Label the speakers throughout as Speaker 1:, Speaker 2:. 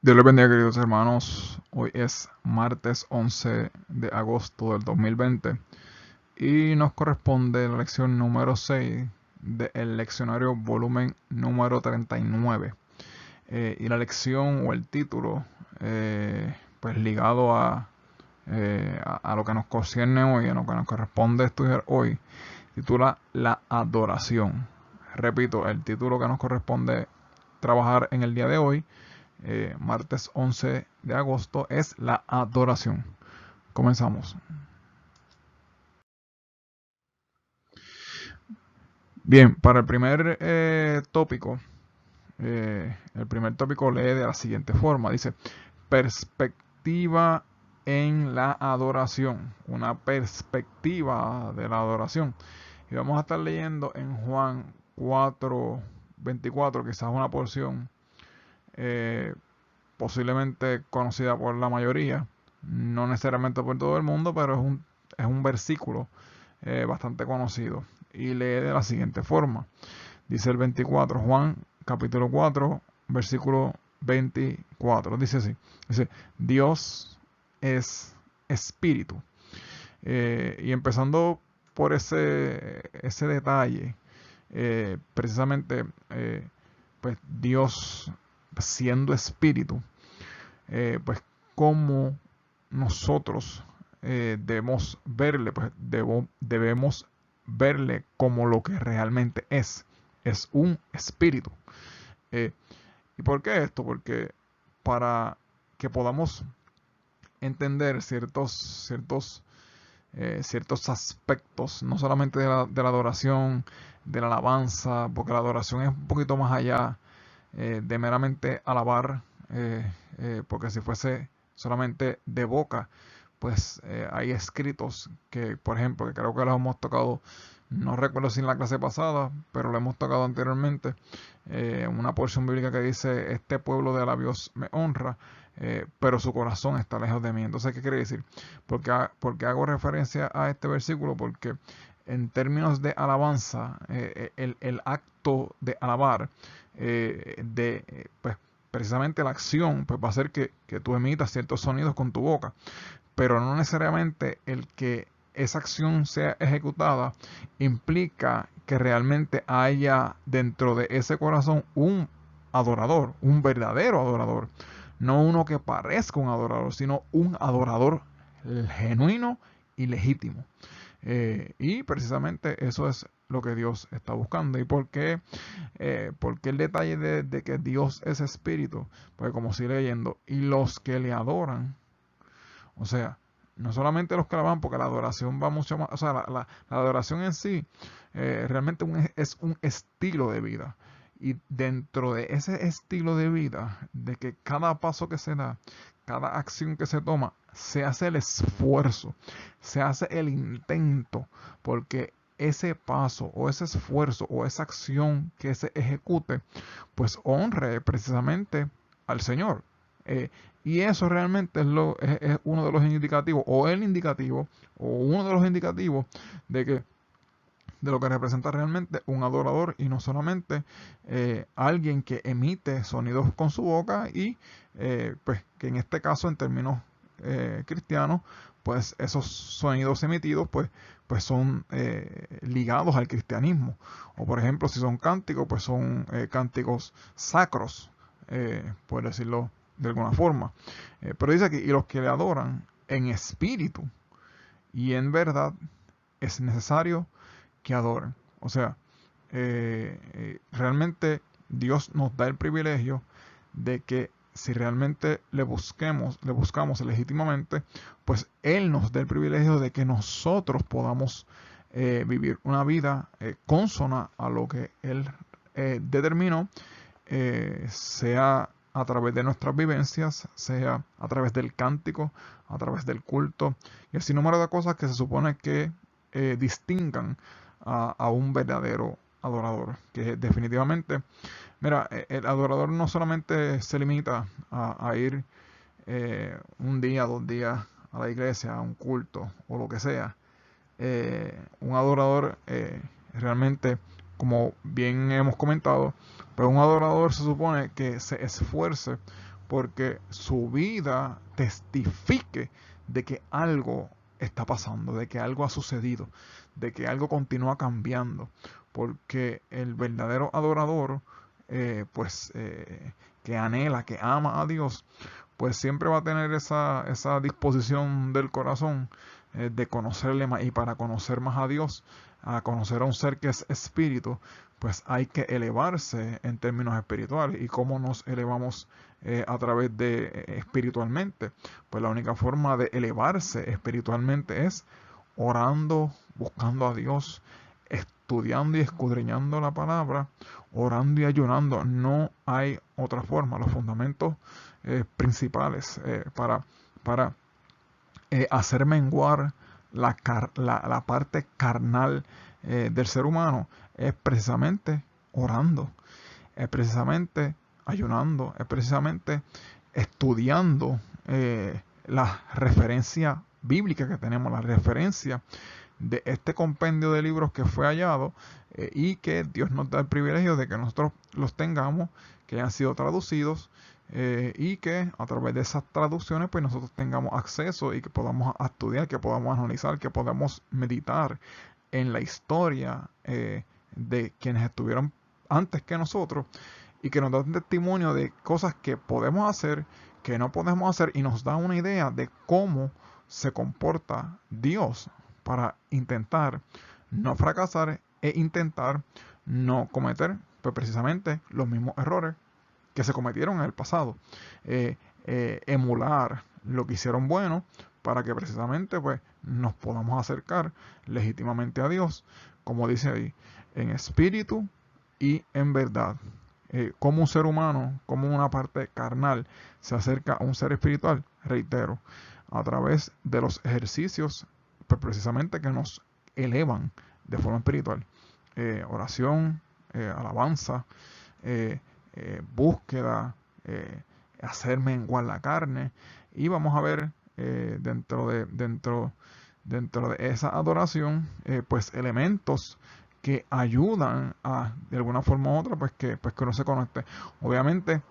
Speaker 1: Dios les bendiga, queridos hermanos. Hoy es martes 11 de agosto del 2020 y nos corresponde la lección número 6 del leccionario volumen número 39. Y la lección o el título, pues ligado a lo que nos concierne hoy, a lo que nos corresponde estudiar hoy, titula La adoración. Repito, el título que nos corresponde trabajar en el día de hoy, martes 11 de agosto, es la adoración. Comenzamos. Bien, para el primer tópico lee de la siguiente forma. Dice, perspectiva en la adoración. Una perspectiva de la adoración. Y vamos a estar leyendo en Juan 4:24, quizás una porción eh, posiblemente conocida por la mayoría, no necesariamente por todo el mundo, pero es un versículo bastante conocido. Y lee de la siguiente forma. Dice el 24, Juan capítulo 4, versículo 24. Dice así. Dice, Dios es espíritu. Y empezando por ese detalle, precisamente, pues Dios siendo espíritu, pues cómo nosotros debemos verle, pues debemos verle como lo que realmente es un espíritu. Eh, ¿Y por qué esto? Porque para que podamos entender ciertos aspectos, no solamente de la adoración, de la alabanza, porque la adoración es un poquito más allá de meramente alabar, porque si fuese solamente de boca, pues hay escritos que, por ejemplo, que creo que los hemos tocado, no recuerdo si en la clase pasada, pero lo hemos tocado anteriormente, una porción bíblica que dice, este pueblo de labios me honra, pero su corazón está lejos de mí. Entonces, ¿qué quiere decir? Porque hago referencia a este versículo, porque en términos de alabanza, el acto de alabar, pues precisamente la acción, pues va a hacer que tú emitas ciertos sonidos con tu boca, pero no necesariamente el que esa acción sea ejecutada implica que realmente haya dentro de ese corazón un adorador, un verdadero adorador, no uno que parezca un adorador, sino un adorador genuino y legítimo. Y precisamente eso es lo que Dios está buscando. ¿Y por qué el detalle de que Dios es espíritu? Pues como sigue leyendo, y los que le adoran, o sea, no solamente los que la van, porque la adoración va mucho más, o sea, la adoración en sí realmente es un estilo de vida. Y dentro de ese estilo de vida, de que cada paso que se da, cada acción que se toma, se hace el esfuerzo, se hace el intento, porque ese paso o ese esfuerzo o esa acción que se ejecute, pues honre precisamente al Señor. Eh, y eso realmente es uno de los indicativos, o el indicativo, o uno de los indicativos de que de lo que representa realmente un adorador y no solamente alguien que emite sonidos con su boca y pues que en este caso en términos cristianos pues esos sonidos emitidos pues son ligados al cristianismo, o por ejemplo si son cánticos pues son cánticos sacros, por decirlo de alguna forma. Pero dice aquí, y los que le adoran en espíritu y en verdad es necesario que adoren. O sea, realmente Dios nos da el privilegio de que si realmente le buscamos legítimamente, pues Él nos da el privilegio de que nosotros podamos vivir una vida consona a lo que Él determinó, sea a través de nuestras vivencias, sea a través del cántico, a través del culto, y el sinnúmero de cosas que se supone que distingan a un verdadero adorador. Que definitivamente, mira, el adorador no solamente se limita a ir un día, 2 días a la iglesia, a un culto o lo que sea. Un adorador realmente, como bien hemos comentado, pues un adorador se supone que se esfuerce porque su vida testifique de que algo está pasando, de que algo ha sucedido, de que algo continúa cambiando, porque el verdadero adorador, que anhela, que ama a Dios, pues siempre va a tener esa disposición del corazón de conocerle más, y para conocer más a Dios, a conocer a un ser que es espíritu, pues hay que elevarse en términos espirituales. ¿Y cómo nos elevamos a través de espiritualmente? Pues la única forma de elevarse espiritualmente es orando, buscando a Dios, estudiando y escudriñando la palabra, orando y ayunando. No hay otra forma. Los fundamentos principales para hacer menguar la parte carnal del ser humano es precisamente orando, es precisamente ayunando, es precisamente estudiando la referencia bíblica que tenemos, la referencia de este compendio de libros que fue hallado, y que Dios nos da el privilegio de que nosotros los tengamos, que hayan sido traducidos, y que a través de esas traducciones pues nosotros tengamos acceso y que podamos estudiar, que podamos analizar, que podamos meditar en la historia de quienes estuvieron antes que nosotros, y que nos dan testimonio de cosas que podemos hacer, que no podemos hacer, y nos da una idea de cómo se comporta Dios para intentar no fracasar e intentar no cometer pues precisamente los mismos errores que se cometieron en el pasado. Emular lo que hicieron bueno para que precisamente pues nos podamos acercar legítimamente a Dios, como dice ahí, en espíritu y en verdad. Como un ser humano, como una parte carnal se acerca a un ser espiritual, reitero, a través de los ejercicios pues precisamente que nos elevan de forma espiritual. Oración, alabanza, búsqueda, hacer menguar la carne, y vamos a ver dentro de esa adoración pues elementos que ayudan a de alguna forma u otra pues que uno se conecte. Obviamente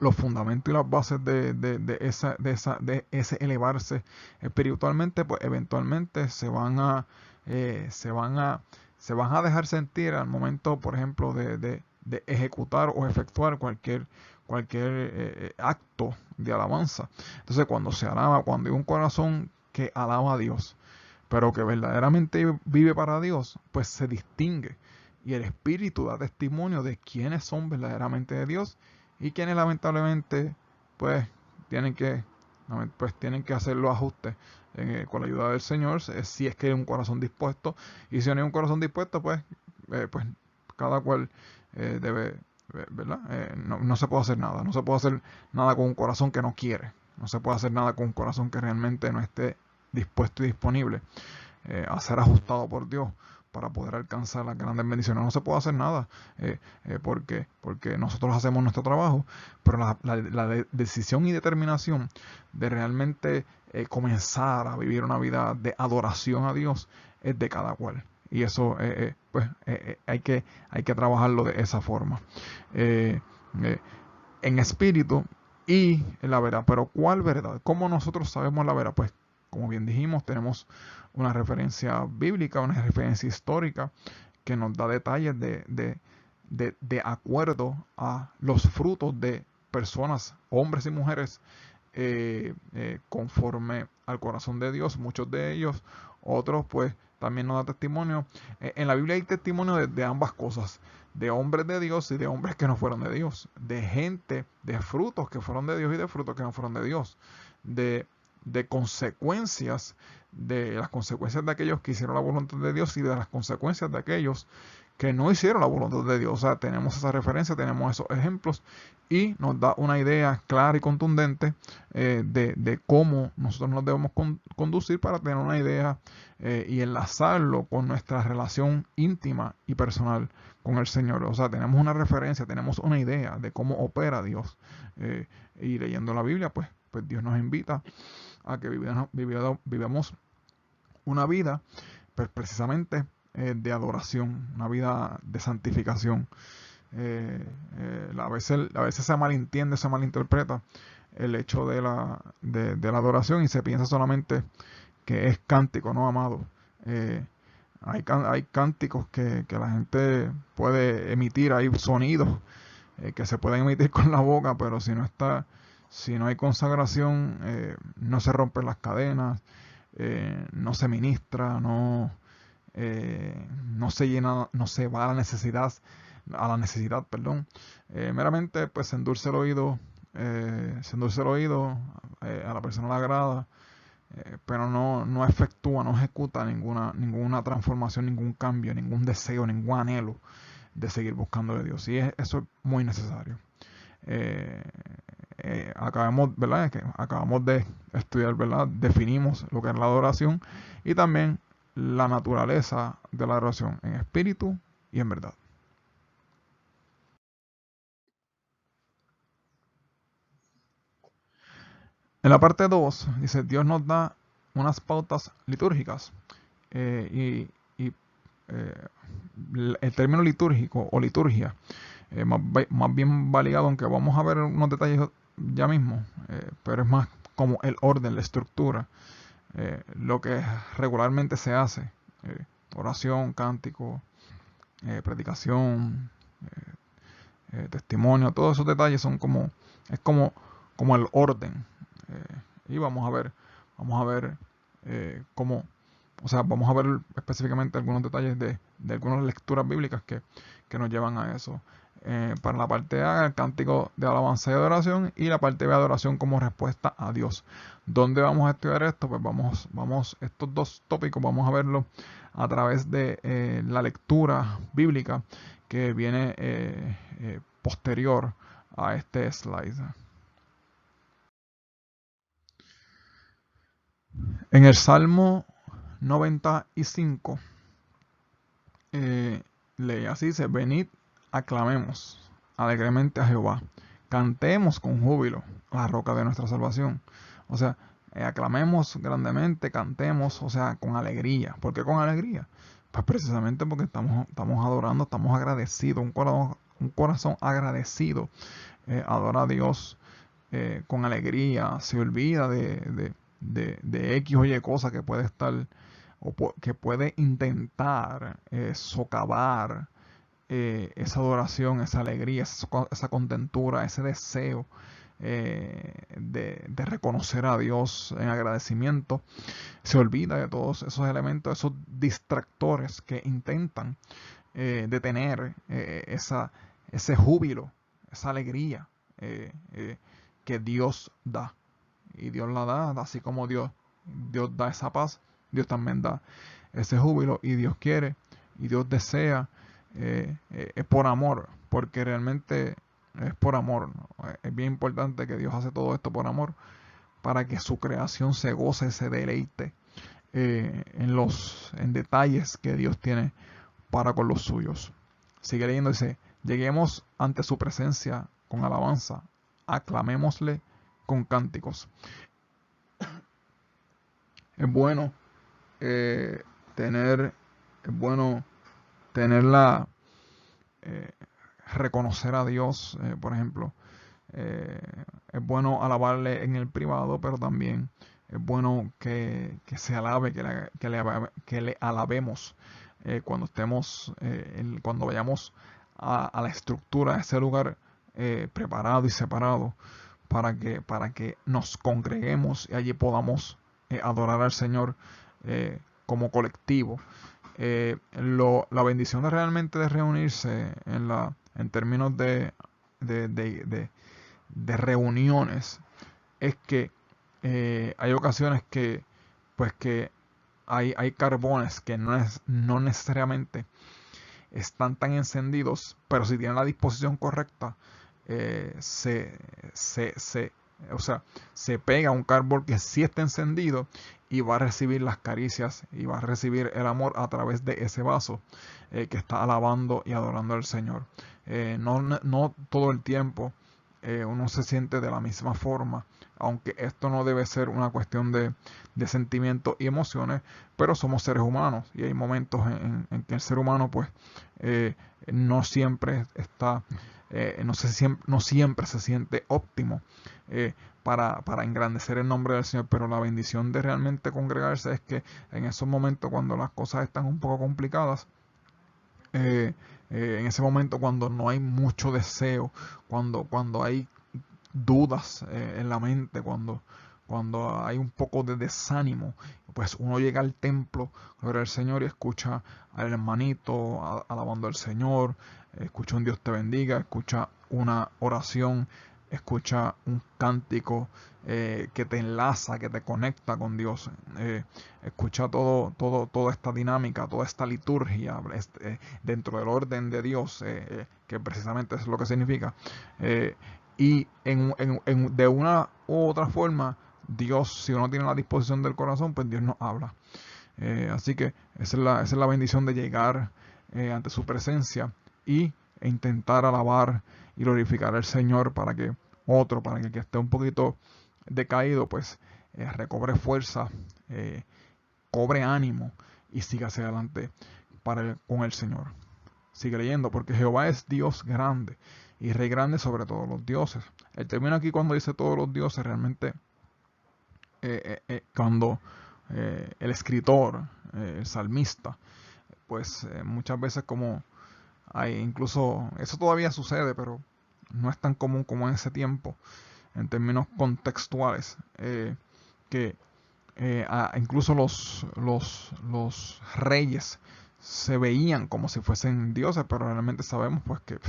Speaker 1: los fundamentos y las bases de ese elevarse espiritualmente pues eventualmente se van a dejar sentir al momento, por ejemplo, de ejecutar o efectuar cualquier acto de alabanza. Entonces, cuando se alaba, cuando hay un corazón que alaba a Dios, pero que verdaderamente vive para Dios, pues se distingue. Y el Espíritu da testimonio de quiénes son verdaderamente de Dios y quienes lamentablemente pues tienen que hacer los ajustes con la ayuda del Señor, si es que hay un corazón dispuesto. Y si no hay un corazón dispuesto, pues cada cual debe, ¿verdad? No se puede hacer nada. No se puede hacer nada con un corazón que no quiere. No se puede hacer nada con un corazón que realmente no esté dispuesto y disponible a ser ajustado por Dios para poder alcanzar las grandes bendiciones. No se puede hacer nada porque nosotros hacemos nuestro trabajo, pero la decisión y determinación de realmente comenzar a vivir una vida de adoración a Dios es de cada cual. Y eso hay que trabajarlo de esa forma. En espíritu y en la verdad. Pero ¿cuál verdad? ¿Cómo nosotros sabemos la verdad? Pues como bien dijimos, tenemos una referencia bíblica, una referencia histórica que nos da detalles de acuerdo a los frutos de personas, hombres y mujeres, conforme al corazón de Dios. Muchos de ellos, otros pues también nos da testimonio. En la Biblia hay testimonio de ambas cosas, de hombres de Dios y de hombres que no fueron de Dios, de gente, de frutos que fueron de Dios y de frutos que no fueron de Dios, de consecuencias, de las consecuencias de aquellos que hicieron la voluntad de Dios y de las consecuencias de aquellos que no hicieron la voluntad de Dios. O sea, tenemos esa referencia, tenemos esos ejemplos y nos da una idea clara y contundente de cómo nosotros nos debemos conducir para tener una idea y enlazarlo con nuestra relación íntima y personal con el Señor. O sea, tenemos una referencia, tenemos una idea de cómo opera Dios. Y leyendo la Biblia, pues Dios nos invita a que vivamos una vida pues, precisamente de adoración, una vida de santificación. A veces se malentiende, se malinterpreta el hecho de la adoración y se piensa solamente que es cántico, ¿no, amado? Hay cánticos que la gente puede emitir, hay sonidos que se pueden emitir con la boca, pero si no hay consagración, no se rompen las cadenas, no se ministra, no se llena, no se va a la necesidad, perdón. Meramente pues se endulce el oído, a la persona le agrada, pero no efectúa, no ejecuta ninguna transformación, ningún cambio, ningún deseo, ningún anhelo de seguir buscando de Dios. Y eso es muy necesario. ¿Verdad? Que acabamos de estudiar, ¿verdad? Definimos lo que es la adoración y también la naturaleza de la adoración en espíritu y en verdad. En la parte 2 dice, Dios nos da unas pautas litúrgicas y el término litúrgico o liturgia, más bien va ligado, aunque vamos a ver unos detalles ya mismo, pero es más como el orden, la estructura, lo que regularmente se hace, oración, cántico, predicación, testimonio, todos esos detalles es como el orden. Y vamos a ver cómo, o sea, vamos a ver específicamente algunos detalles de algunas lecturas bíblicas que nos llevan a eso. Para la parte A, el cántico de alabanza y adoración, y la parte B, adoración como respuesta a Dios. ¿Dónde vamos a estudiar esto? Pues estos dos tópicos vamos a verlos a través de la lectura bíblica que viene posterior a este slide. En el Salmo 95 leí así, dice, venid, aclamemos alegremente a Jehová, cantemos con júbilo a la roca de nuestra salvación. O sea, aclamemos grandemente, cantemos, o sea, con alegría. ¿Por qué con alegría? Pues precisamente porque estamos adorando, estamos agradecidos, un corazón agradecido adora a Dios con alegría, se olvida de X o Y cosa que puede estar que puede intentar socavar esa adoración, esa alegría, esa contentura, ese deseo de reconocer a Dios en agradecimiento. Se olvida de todos esos elementos, esos distractores que intentan detener ese júbilo, esa alegría que Dios da. Y Dios la da, así como Dios da esa paz, Dios también da ese júbilo, y Dios quiere y Dios desea, es por amor, porque realmente es por amor, ¿no? Es bien importante que Dios hace todo esto por amor, para que su creación se goce, se deleite en detalles que Dios tiene para con los suyos. Sigue leyendo, dice, lleguemos ante su presencia con alabanza, aclamémosle con cánticos. Es bueno eh, tener, es bueno tenerla, eh, reconocer a Dios, por ejemplo. Eh, es bueno alabarle en el privado, pero también es bueno que se alabe, que le alabemos cuando estemos, cuando vayamos a la estructura, a ese lugar preparado y separado para que nos congreguemos y allí podamos adorar al Señor como colectivo. La bendición realmente de reunirse en términos de reuniones es que hay ocasiones que hay carbones que no necesariamente están tan encendidos, pero si tienen la disposición correcta, eh, se, o sea, se pega un carbón que sí está encendido y va a recibir las caricias y va a recibir el amor a través de ese vaso que está alabando y adorando al Señor. No todo el tiempo uno se siente de la misma forma, aunque esto no debe ser una cuestión de sentimientos y emociones, pero somos seres humanos y hay momentos en que el ser humano pues no siempre está, no siempre se siente óptimo para engrandecer el nombre del Señor, pero la bendición de realmente congregarse es que en esos momentos cuando las cosas están un poco complicadas, en ese momento cuando no hay mucho deseo, cuando hay dudas en la mente, cuando hay un poco de desánimo, pues uno llega al templo, gloria al Señor, y escucha al hermanito alabando al Señor, escucha un Dios te bendiga, escucha una oración, escucha un cántico que te enlaza, que te conecta con Dios, escucha toda esta dinámica, toda esta liturgia dentro del orden de Dios, que precisamente es lo que significa. Y de una u otra forma, Dios, si uno tiene la disposición del corazón, pues Dios nos habla. Así que esa es la bendición de llegar ante su presencia e intentar alabar y glorificar al Señor para que para que el que esté un poquito decaído, pues recobre fuerza, cobre ánimo y siga hacia adelante con el Señor. Sigue leyendo, porque Jehová es Dios grande y Rey grande sobre todos los dioses. El término aquí cuando dice todos los dioses, realmente cuando el escritor, el salmista, pues muchas veces como hay incluso, eso todavía sucede, pero no es tan común como en ese tiempo, en términos contextuales, que incluso los reyes se veían como si fuesen dioses, pero realmente sabemos pues que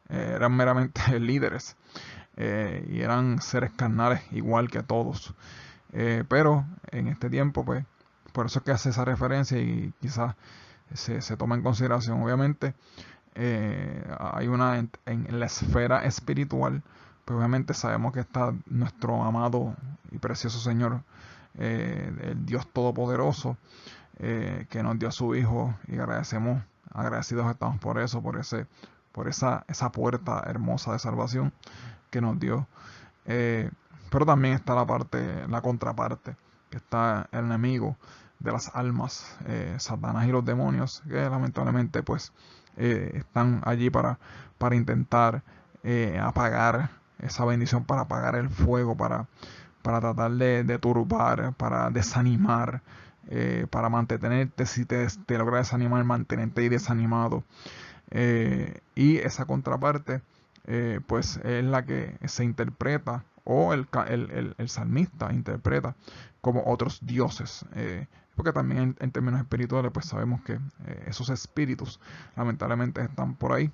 Speaker 1: eran meramente líderes y eran seres carnales igual que todos. Pero en este tiempo, pues, por eso es que hace esa referencia y quizás se toma en consideración. Obviamente, hay una en la esfera espiritual, pues obviamente sabemos que está nuestro amado y precioso Señor, el Dios Todopoderoso, que nos dio a su Hijo y agradecidos estamos por eso, por esa puerta hermosa de salvación que nos dio. Pero también está la contraparte, que está el enemigo de las almas, Satanás y los demonios, que lamentablemente pues están allí para intentar apagar esa bendición, para apagar el fuego, para tratar de turbar, para desanimar, para mantenerte, si te logra desanimar, mantenerte ahí desanimado. Y esa contraparte, pues es la que se interpreta, o el salmista interpreta como otros dioses. Porque también en términos espirituales, pues sabemos que esos espíritus lamentablemente están por ahí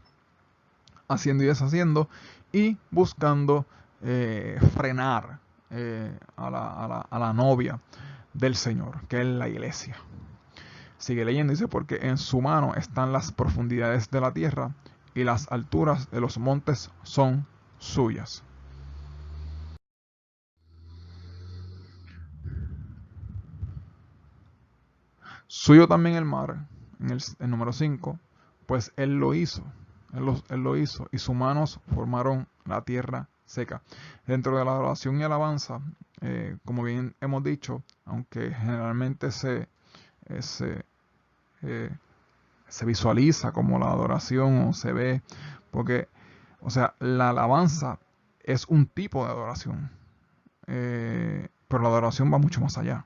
Speaker 1: haciendo y deshaciendo y buscando frenar a la novia del Señor, que es la iglesia. Sigue leyendo, dice, porque en su mano están las profundidades de la tierra y las alturas de los montes son suyas. Suyo también el mar, en el número 5, pues él lo hizo, él lo hizo, y sus manos formaron la tierra seca. Dentro de la adoración y alabanza, como bien hemos dicho, aunque generalmente se, se visualiza como la adoración o se ve, porque, o sea, la alabanza es un tipo de adoración, pero la adoración va mucho más allá.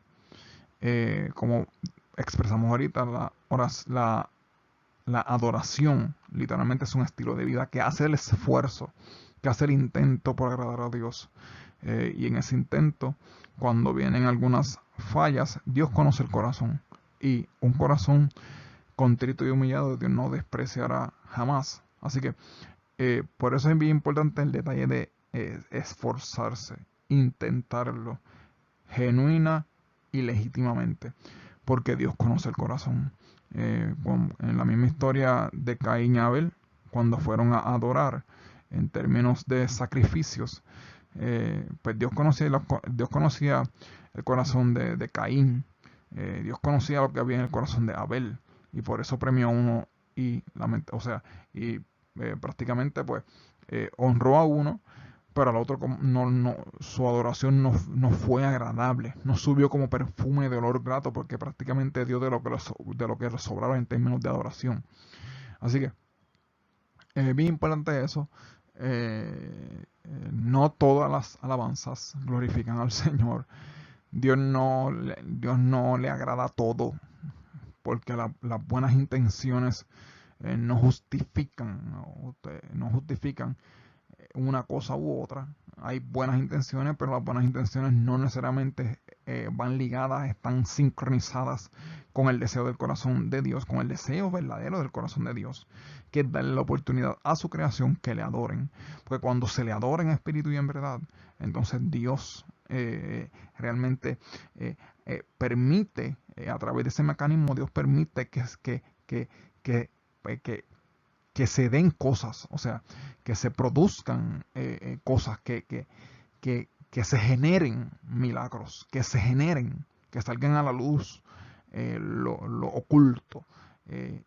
Speaker 1: Como expresamos ahorita, la adoración literalmente es un estilo de vida que hace el esfuerzo, que hace el intento por agradar a Dios. Y en ese intento, cuando vienen algunas fallas, Dios conoce el corazón. Y un corazón contrito y humillado Dios no despreciará jamás. Así que por eso es bien importante el detalle de esforzarse, intentarlo, genuina y legítimamente, porque Dios conoce el corazón. En la misma historia de Caín y Abel, cuando fueron a adorar en términos de sacrificios, pues Dios conocía el corazón de Caín, Dios conocía lo que había en el corazón de Abel, y por eso premió a uno y prácticamente pues honró a uno, pero al otro su adoración no fue agradable, no subió como perfume de olor grato, porque prácticamente dio de lo que le sobraba en términos de adoración. Así que es bien importante eso. No todas las alabanzas glorifican al Señor. Dios no le agrada todo, porque las buenas intenciones no justifican una cosa u otra. Hay buenas intenciones, pero las buenas intenciones no necesariamente van ligadas, están sincronizadas con el deseo del corazón de Dios, con el deseo verdadero del corazón de Dios, que es darle la oportunidad a su creación que le adoren. Porque cuando se le adora en espíritu y en verdad, entonces Dios realmente permite, a través de ese mecanismo, Dios permite que que se den cosas, o sea, que se produzcan cosas, que se generen milagros, que se generen, que salgan a la luz lo oculto.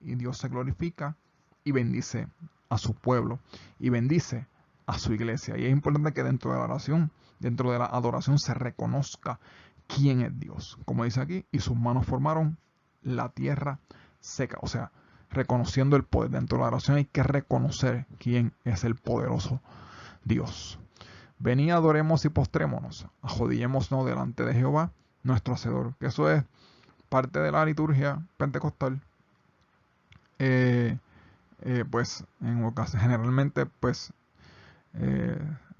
Speaker 1: Y Dios se glorifica y bendice a su pueblo y bendice a su iglesia. Y es importante que dentro de la oración, dentro de la adoración, se reconozca quién es Dios. Como dice aquí, y sus manos formaron la tierra seca. O sea, reconociendo el poder. Dentro de la oración hay que reconocer quién es el poderoso Dios. Venid, adoremos y postrémonos, ajodillémonos delante de Jehová, nuestro Hacedor. Que eso es parte de la liturgia pentecostal. Pues generalmente pues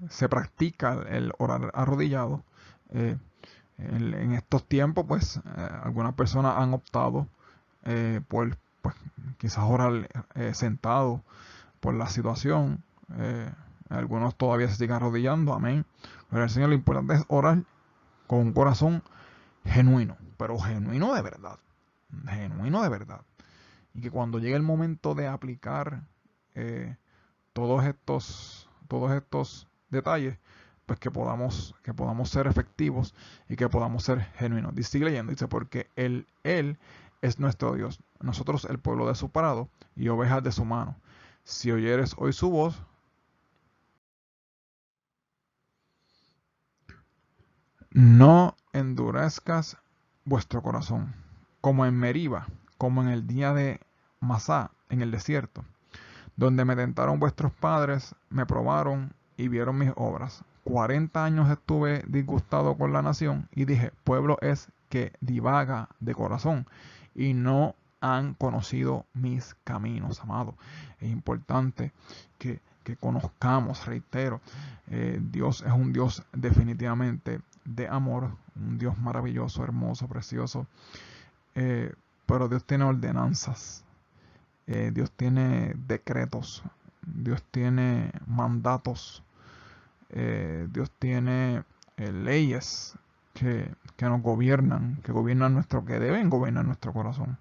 Speaker 1: se practica el orar arrodillado. En estos tiempos pues algunas personas han optado por pues quizás orar sentado por la situación. Algunos todavía se siguen arrodillando, amén. Pero el Señor, lo importante es orar con un corazón genuino, pero genuino de verdad. Genuino de verdad. Y que cuando llegue el momento de aplicar todos estos detalles, pues que podamos ser efectivos y que podamos ser genuinos. Sigue leyendo, dice, porque Él es nuestro Dios, nosotros el pueblo de su prado y ovejas de su mano. Si oyeres hoy su voz, no endurezcas vuestro corazón, como en Meriba, como en el día de Masá, en el desierto, donde me tentaron vuestros padres, me probaron y vieron mis obras. 40 años estuve disgustado con la nación y dije, pueblo es que divaga de corazón y no han conocido mis caminos, amado. Es importante que conozcamos, reitero, Dios es un Dios definitivamente de amor, un Dios maravilloso, hermoso, precioso, pero Dios tiene ordenanzas. Dios tiene decretos, Dios tiene mandatos, Dios tiene leyes que nos gobiernan, que deben gobernar nuestro corazón,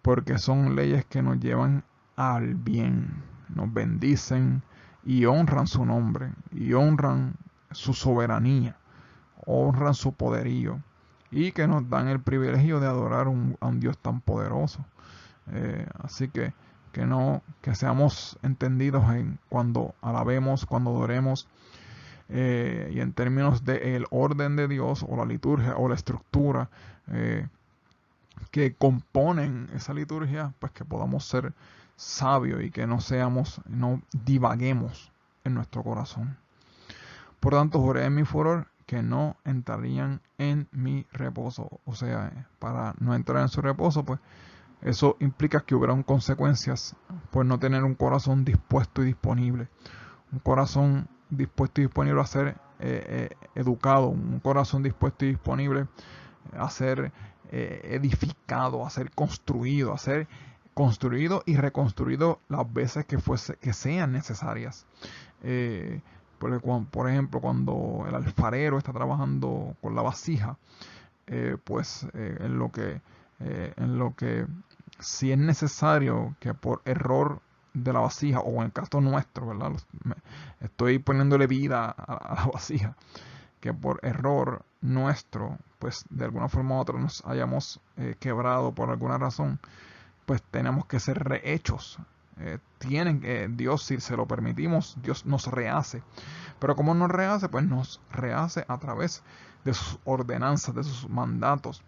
Speaker 1: porque son leyes que nos llevan al bien, nos bendicen y honran su nombre, y honran su soberanía, honran su poderío, y que nos dan el privilegio de adorar a un Dios tan poderoso. Así que seamos entendidos en cuando alabemos, cuando adoremos, y en términos del orden de Dios o la liturgia o la estructura que componen esa liturgia, pues que podamos ser sabios y que no divaguemos en nuestro corazón. Por tanto, juré en mi furor que no entrarían en mi reposo. O sea, para no entrar en su reposo, pues eso implica que hubieran consecuencias por no tener un corazón dispuesto y disponible. Un corazón dispuesto y disponible a ser educado. Un corazón dispuesto y disponible a ser edificado, a ser construido y reconstruido las veces que sean necesarias. Porque por ejemplo, cuando el alfarero está trabajando con la vasija, pues en lo que si es necesario que por error de la vasija, o en el caso nuestro, ¿verdad? Estoy poniéndole vida a la vasija, que por error nuestro, pues de alguna forma u otra nos hayamos quebrado por alguna razón, pues tenemos que ser rehechos Dios, si se lo permitimos, Dios nos rehace. Pero como nos rehace, pues nos rehace a través de sus ordenanzas, de sus mandatos,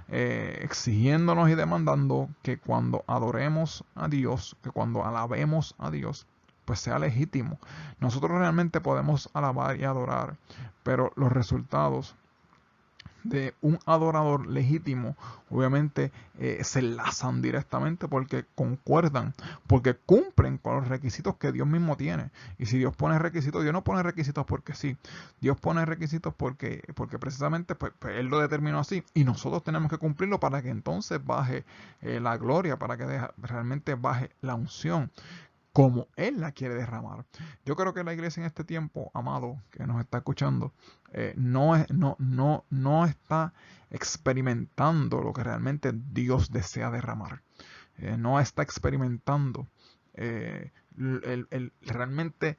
Speaker 1: exigiéndonos y demandando que cuando adoremos a Dios, que cuando alabemos a Dios, pues sea legítimo. Nosotros realmente podemos alabar y adorar, pero los resultados de un adorador legítimo, obviamente se enlazan directamente porque concuerdan, porque cumplen con los requisitos que Dios mismo tiene. Y si Dios pone requisitos, Dios no pone requisitos porque sí. Dios pone requisitos porque precisamente pues Él lo determinó así. Y nosotros tenemos que cumplirlo para que entonces baje la gloria, para que realmente baje la unción como Él la quiere derramar. Yo creo que la iglesia en este tiempo, amado, que nos está escuchando, no está experimentando lo que realmente Dios desea derramar. No está experimentando realmente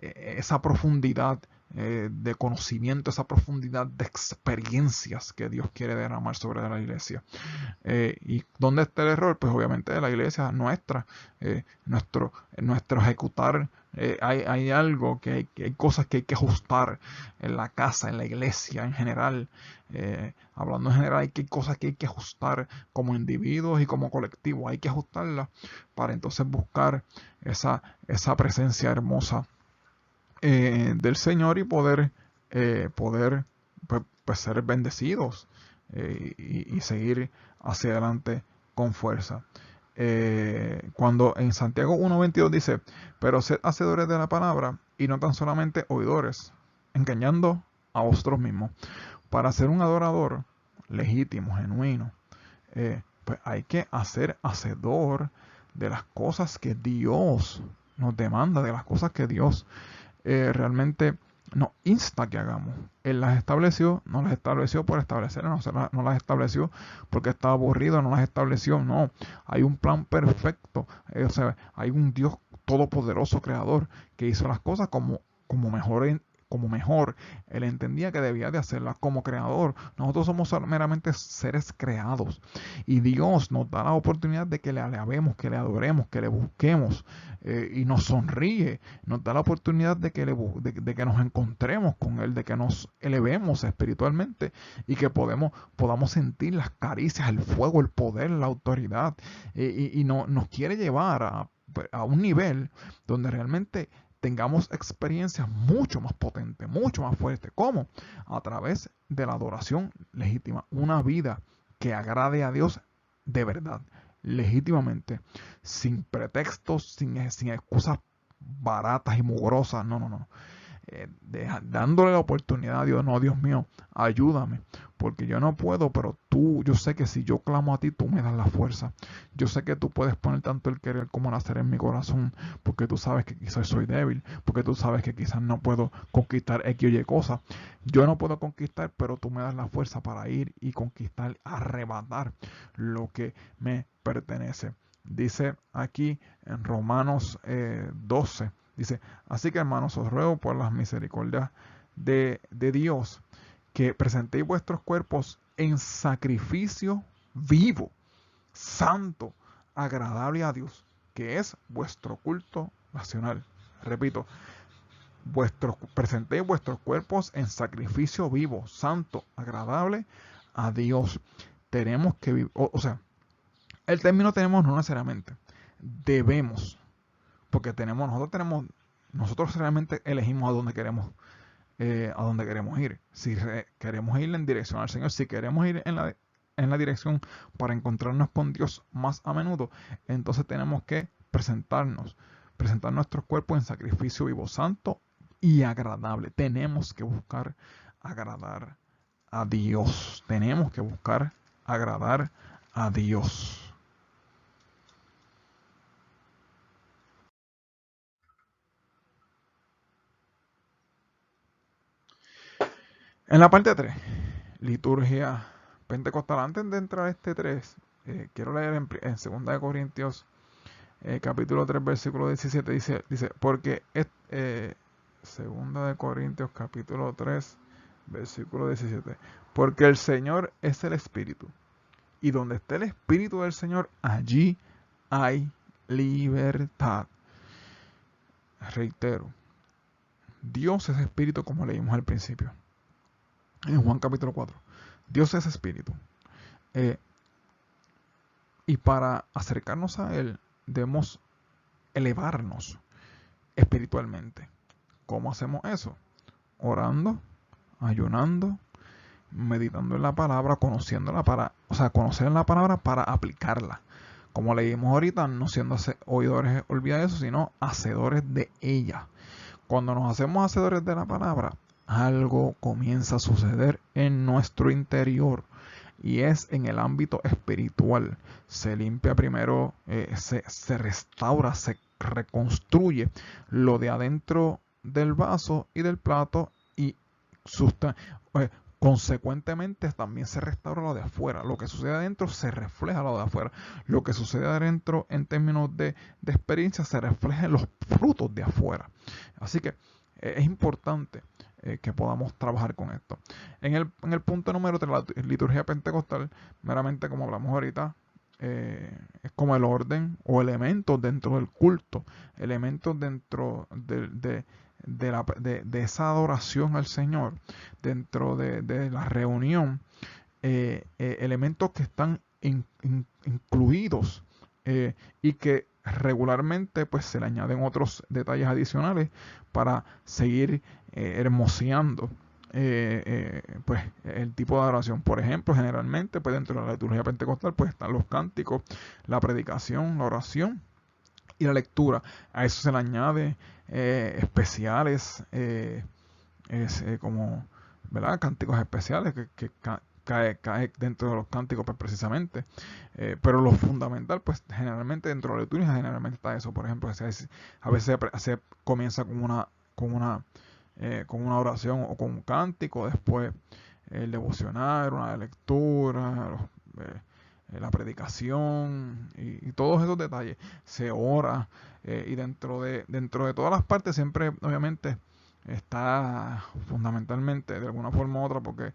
Speaker 1: esa profundidad de conocimiento, esa profundidad de experiencias que Dios quiere derramar sobre la iglesia. ¿Y dónde está el error? Pues obviamente de la iglesia nuestra, nuestro ejecutar. Hay algo hay cosas que hay que ajustar en la casa, en la iglesia en general. Hablando en general, hay cosas que hay que ajustar como individuos y como colectivo. Hay que ajustarlas para entonces buscar esa presencia hermosa del Señor y poder pues ser bendecidos y seguir hacia adelante con fuerza. Cuando en Santiago 1:22 dice, pero sed hacedores de la palabra y no tan solamente oidores, engañando a vosotros mismos. Para ser un adorador legítimo, genuino, pues hay que hacer hacedor de las cosas que Dios nos demanda, de las cosas que Dios realmente nos insta que hagamos. Él las estableció, no las estableció por establecer, no las estableció porque estaba aburrido, no las estableció, no. Hay un plan perfecto, o sea, hay un Dios todopoderoso, creador, que hizo las cosas como mejor él entendía que debía de hacerlas como creador. Nosotros somos meramente seres creados y Dios nos da la oportunidad de que le alabemos, que le adoremos, que le busquemos y nos sonríe, nos da la oportunidad de de que nos encontremos con Él, de que nos elevemos espiritualmente y que podamos sentir las caricias, el fuego, el poder, la autoridad y nos quiere llevar a un nivel donde realmente tengamos experiencias mucho más potentes, mucho más fuertes. ¿Cómo? A través de la adoración legítima. Una vida que agrade a Dios de verdad, legítimamente, sin pretextos, sin excusas baratas y mugrosas. No, no, no. Dándole la oportunidad a Dios, no, Dios mío, ayúdame, porque yo no puedo, pero yo sé que si yo clamo a ti, tú me das la fuerza. Yo sé que tú puedes poner tanto el querer como el hacer en mi corazón, porque tú sabes que quizás soy débil, porque tú sabes que quizás no puedo conquistar X o Y cosas. Yo no puedo conquistar, pero tú me das la fuerza para ir y conquistar, arrebatar lo que me pertenece. Dice aquí en Romanos 12, dice, así que hermanos, os ruego por las misericordias de Dios, que presentéis vuestros cuerpos en sacrificio vivo, santo, agradable a Dios, que es vuestro culto nacional. Repito, presentéis vuestros cuerpos en sacrificio vivo, santo, agradable a Dios. Tenemos que vivir, o sea, el término tenemos no necesariamente, debemos, porque nosotros realmente elegimos a dónde queremos ir. Si queremos ir en dirección al Señor, si queremos ir en la dirección para encontrarnos con Dios más a menudo, entonces tenemos que presentar nuestros cuerpos en sacrificio vivo, santo y agradable. Tenemos que buscar agradar a Dios. Tenemos que buscar agradar a Dios. En la parte 3, liturgia pentecostal. Antes de entrar a este 3, quiero leer en 2 de Corintios capítulo 3 versículo 17, dice porque 2 de Corintios capítulo 3 versículo 17, porque el Señor es el Espíritu y donde esté el Espíritu del Señor, allí hay libertad. Reitero, Dios es espíritu, como leímos al principio, en Juan capítulo 4. Dios es espíritu. Y para acercarnos a Él, debemos elevarnos espiritualmente. ¿Cómo hacemos eso? Orando, ayunando, meditando en la palabra, conociéndola conocer la palabra para aplicarla. Como leímos ahorita, no siendo oidores olvidados, sino hacedores de ella. Cuando nos hacemos hacedores de la palabra, algo comienza a suceder en nuestro interior. Y es en el ámbito espiritual. Se limpia primero, se restaura, se reconstruye lo de adentro del vaso y del plato y consecuentemente también se restaura lo de afuera. Lo que sucede adentro se refleja lo de afuera. Lo que sucede adentro en términos de experiencia se refleja en los frutos de afuera. Así que es importante que podamos trabajar con esto. En el punto número 3, la liturgia pentecostal, meramente como hablamos ahorita, es como el orden o elementos dentro del culto, elementos dentro de esa adoración al Señor, dentro de la reunión, elementos que están incluidos y que regularmente pues se le añaden otros detalles adicionales para seguir hermoseando pues el tipo de adoración. Por ejemplo, generalmente pues dentro de la liturgia pentecostal pues están los cánticos, la predicación, la oración y la lectura. A eso se le añade especiales como, ¿verdad?, cánticos especiales que cae dentro de los cánticos pues, precisamente. Pero lo fundamental pues generalmente dentro de la liturgia generalmente está eso. Por ejemplo, a veces se comienza con una oración o con un cántico, después el devocional, una lectura, la predicación y todos esos detalles. Se ora y dentro de todas las partes siempre obviamente está fundamentalmente de alguna forma u otra, porque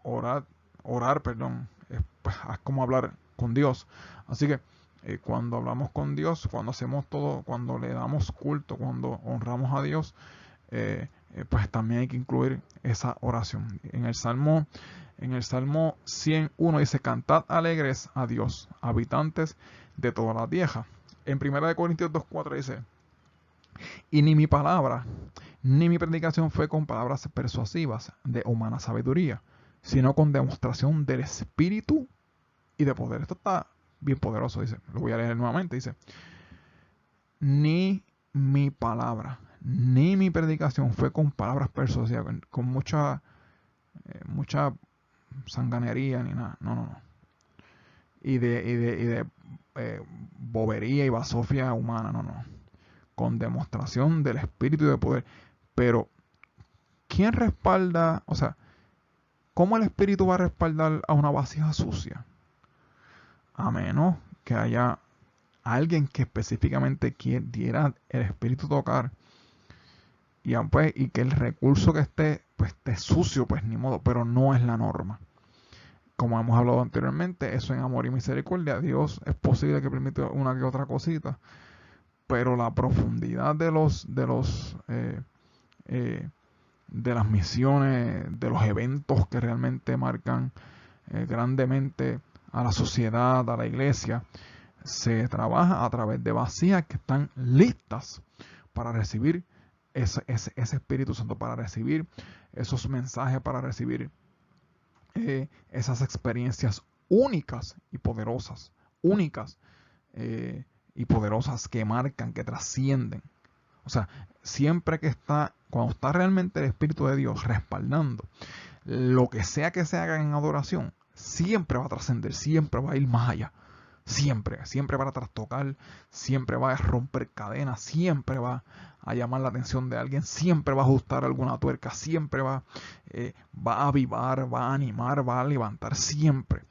Speaker 1: orar, perdón, pues, es como hablar con Dios. Así que cuando hablamos con Dios, cuando hacemos todo, cuando le damos culto, cuando honramos a Dios, pues también hay que incluir esa oración. En el Salmo 101 dice: cantad alegres a Dios, habitantes de toda la tierra. En 1 Corintios 2:4 dice: y ni mi palabra ni mi predicación fue con palabras persuasivas de humana sabiduría, sino con demostración del Espíritu y de poder. Esto está bien poderoso, dice. Lo voy a leer nuevamente, dice: ni mi palabra ni mi predicación fue con palabras persuasivas, con mucha sanganería ni nada. No. Y de bobería y basofia humana, no. Con demostración del Espíritu y de poder. Pero, ¿quién respalda? O sea, ¿cómo el Espíritu va a respaldar a una vasija sucia? A menos que haya alguien que específicamente quiera el Espíritu tocar. Y que el recurso que esté sucio, pues ni modo, pero no es la norma. Como hemos hablado anteriormente, eso en amor y misericordia. Dios es posible que permita una que otra cosita, pero la profundidad de las misiones, de los eventos que realmente marcan grandemente a la sociedad, a la iglesia, se trabaja a través de vasijas que están listas para recibir ese Espíritu Santo, para recibir esos mensajes, para recibir esas experiencias únicas y poderosas, que marcan, que trascienden. O sea, cuando está realmente el Espíritu de Dios respaldando, lo que sea que se haga en adoración, siempre va a trascender, siempre va a ir más allá. Siempre va a trastocar, siempre va a romper cadenas, siempre va a llamar la atención de alguien, siempre va a ajustar alguna tuerca, siempre va a avivar, va a animar, va a levantar, siempre.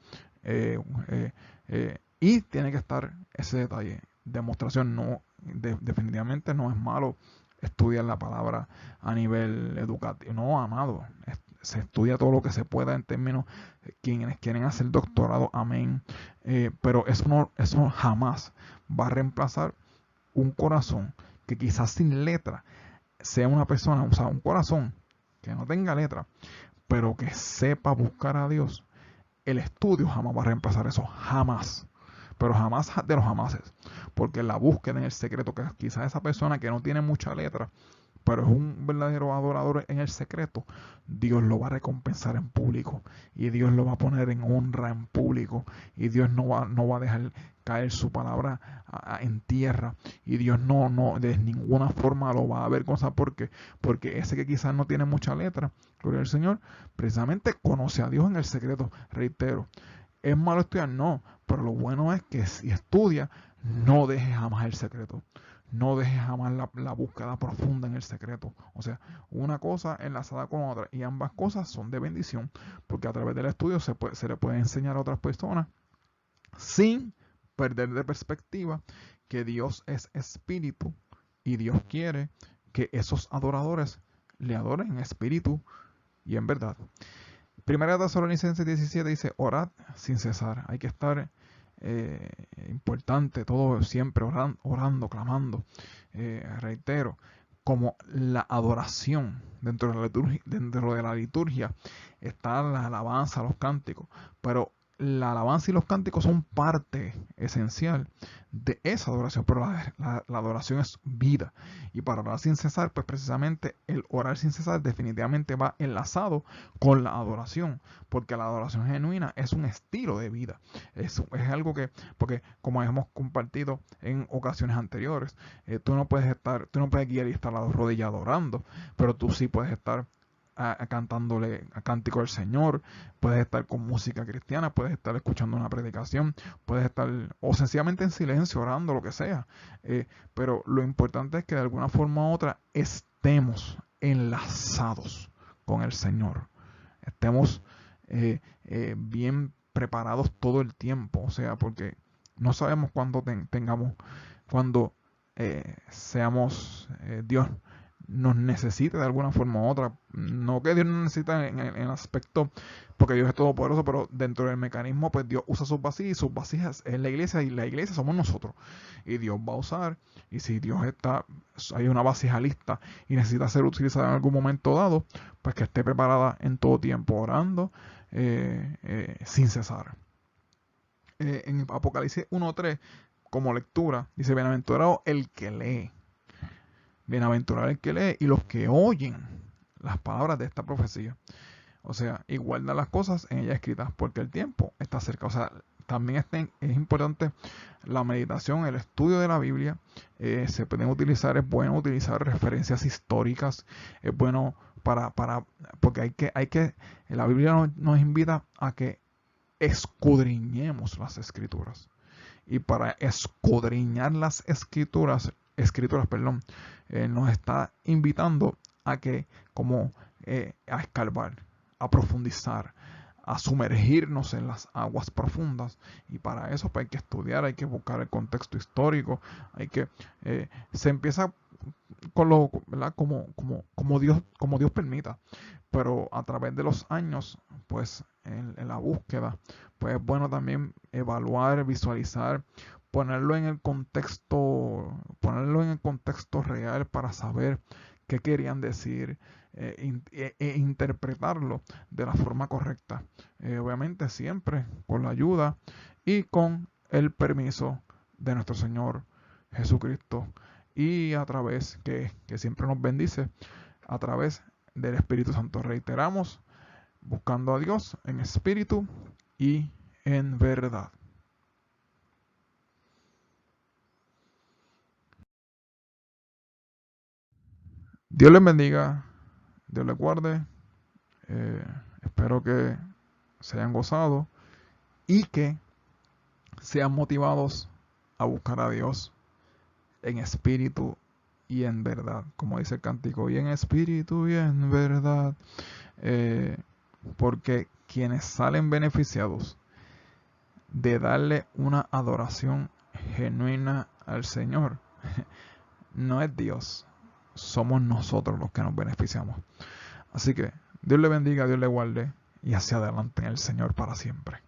Speaker 1: Y tiene que estar ese detalle. Demostración, definitivamente no es malo estudiar la palabra a nivel educativo. No, amado. Se estudia todo lo que se pueda en términos, quienes quieren hacer doctorado, amén. Pero eso jamás va a reemplazar un corazón que quizás sin letra sea una persona, o sea, un corazón que no tenga letra, pero que sepa buscar a Dios. El estudio jamás va a reemplazar eso, jamás. Pero jamás de los jamases. Porque la búsqueda en el secreto, que quizás esa persona que no tiene mucha letra, pero es un verdadero adorador en el secreto, Dios lo va a recompensar en público y Dios lo va a poner en honra en público y Dios no va a dejar caer su palabra en tierra y Dios no de ninguna forma lo va a avergonzar porque ese que quizás no tiene mucha letra, gloria al Señor, precisamente conoce a Dios en el secreto. Reitero, ¿es malo estudiar? No, pero lo bueno es que si estudia, no deje jamás el secreto. No dejes jamás la búsqueda profunda en el secreto. O sea, una cosa enlazada con otra. Y ambas cosas son de bendición. Porque a través del estudio se le puede enseñar a otras personas sin perder de perspectiva que Dios es espíritu. Y Dios quiere que esos adoradores le adoren en espíritu y en verdad. Primera Tesalonicenses 17 dice, orad sin cesar. Hay que estar importante, todo siempre orando, clamando. Reitero, como la adoración dentro de la liturgia está la alabanza, los cánticos, pero la alabanza y los cánticos son parte esencial de esa adoración, pero la adoración es vida. Y para orar sin cesar, pues precisamente el orar sin cesar definitivamente va enlazado con la adoración, porque la adoración genuina es un estilo de vida. Es algo que, porque como hemos compartido en ocasiones anteriores, tú no puedes guiar y estar a la rodilla adorando, pero tú sí puedes estar cantándole a cántico al Señor, puedes estar con música cristiana, puedes estar escuchando una predicación, puedes estar o sencillamente en silencio orando, lo que sea. Pero lo importante es que de alguna forma u otra estemos enlazados con el Señor, estemos bien preparados todo el tiempo, o sea, porque no sabemos cuándo cuando seamos Dios nos necesita de alguna forma u otra. No que Dios nos necesita en el aspecto, porque Dios es todopoderoso, pero dentro del mecanismo, pues Dios usa sus vasijas y sus vasijas es la iglesia y la iglesia somos nosotros. Y Dios va a usar, y si Dios hay una vasija lista y necesita ser utilizada en algún momento dado, pues que esté preparada en todo tiempo, orando sin cesar. En Apocalipsis 1:3, como lectura, dice, bienaventurado el que lee. Bienaventurado el que lee y los que oyen las palabras de esta profecía. O sea, y guardan las cosas en ella escritas, porque el tiempo está cerca. O sea, también es importante la meditación, el estudio de la Biblia. Se pueden utilizar, es bueno utilizar referencias históricas. Es bueno porque la Biblia nos invita a que escudriñemos las escrituras. Y para escudriñar las escrituras, nos está invitando a que, a escarbar, a profundizar, a sumergirnos en las aguas profundas. Y para eso pues, hay que estudiar, hay que buscar el contexto histórico, se empieza con ¿verdad? Como Dios permita. Pero a través de los años, pues en la búsqueda, pues es bueno también evaluar, visualizar, ponerlo en el contexto real para saber qué querían decir interpretarlo de la forma correcta. Obviamente siempre con la ayuda y con el permiso de nuestro Señor Jesucristo y a través que siempre nos bendice a través del Espíritu Santo. Reiteramos, buscando a Dios en espíritu y en verdad. Dios les bendiga, Dios les guarde. Espero que se hayan gozado y que sean motivados a buscar a Dios en espíritu y en verdad, como dice el cántico, y en espíritu y en verdad, porque quienes salen beneficiados de darle una adoración genuina al Señor no es Dios, somos nosotros los que nos beneficiamos. Así que Dios le bendiga, Dios le guarde y hacia adelante en el Señor para siempre.